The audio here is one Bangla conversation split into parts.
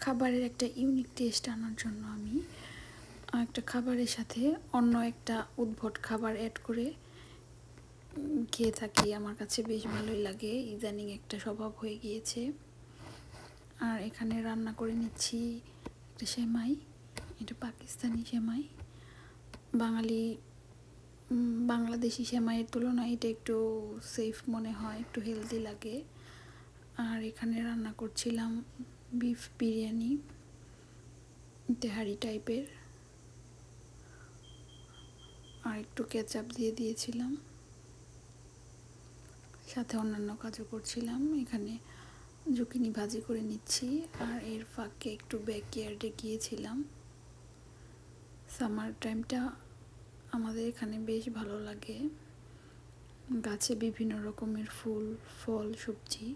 খাবারের একটা ইউনিক টেস্ট আনার জন্য আমি একটা খাবারের সাথে অন্য একটা উদ্ভট খাবার অ্যাড করে খেয়ে থাকি। আমার কাছে বেশ ভালোই লাগে, ইদানিং একটা স্বভাব হয়ে গিয়েছে। আর এখানে রান্না করে নিচ্ছি একটা সেমাই, এটা পাকিস্তানি সেমাই। বাংলাদেশি সেমাইয়ের তুলনায় এটা একটু সেফ মনে হয়, একটু হেলদি লাগে। আর এখানে রান্না করছিলাম বিফ বিরিয়ানি, তেহারি টাইপের, আর একটু কেচাপ দিয়ে দিয়েছিলাম, সাথে অন্যান্য কাজও করছিলাম। এখানে জুকিনি ভাজি করে নিচ্ছি, আর এর ফাঁকে একটু ব্যাকইয়ার্ডে গিয়েছিলাম। সামার টাইমটা আমাদের এখানে বেশ ভালো লাগে, গাছে বিভিন্ন রকমের ফুল, ফল, সবজি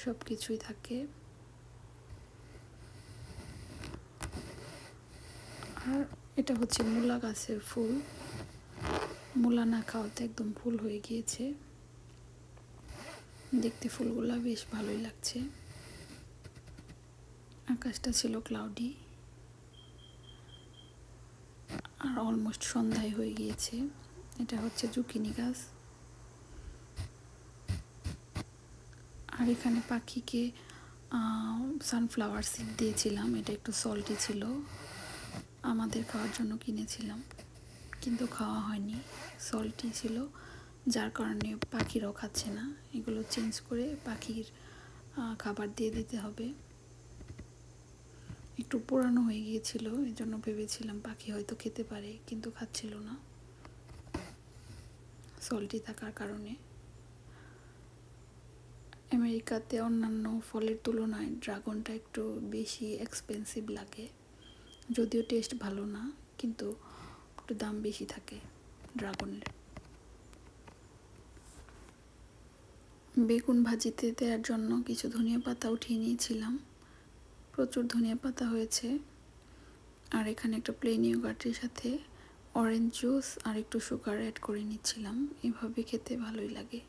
সব কিছুই থাকে। আর এটা হচ্ছে মূলা গাছের ফুল, মূলা না খাওয়াতে একদম ফুল হয়ে গিয়েছে, দেখতে ফুলগুলা বেশ ভালোই লাগছে। আকাশটা ছিল ক্লাউডি, আর অলমোস্ট সন্ধ্যায় হয়ে গিয়েছে। এটা হচ্ছে জুকিনি গাছ। আর এখানে পাখিকে সানফ্লাওয়ার সিড দিয়েছিলাম, এটা একটু সল্টি ছিল, আমাদের খাওয়ার জন্য কিনেছিলাম, কিন্তু খাওয়া হয়নি, সল্টি ছিল, যার কারণে পাখিরাও খাচ্ছে না। এগুলো চেঞ্জ করে পাখির খাবার দিয়ে দিতে হবে। একটু পুরানো হয়ে গিয়েছিল, এজন্য ভেবেছিলাম পাখি হয়তো খেতে পারে, কিন্তু খাচ্ছিল না সল্টি থাকার কারণে। আমেরিকাতে অন্যান্য ফলের তুলনায় ড্রাগনটা একটু বেশি এক্সপেন্সিভ লাগে, যদিও টেস্ট ভালো না, কিন্তু একটু দাম বেশি থাকে ড্রাগনের। বেগুন ভাজিতে দেওয়ার জন্য কিছু ধনিয়া পাতা উঠিয়ে নিয়েছিলাম, প্রচুর ধনিয়া পাতা হয়েছে। আর এখানে একটা প্লেন ইয়োগার্টের সাথে অরেঞ্জ জুস আর একটু সুগার অ্যাড করে নিচ্ছিলাম, এভাবে খেতে ভালোই লাগে।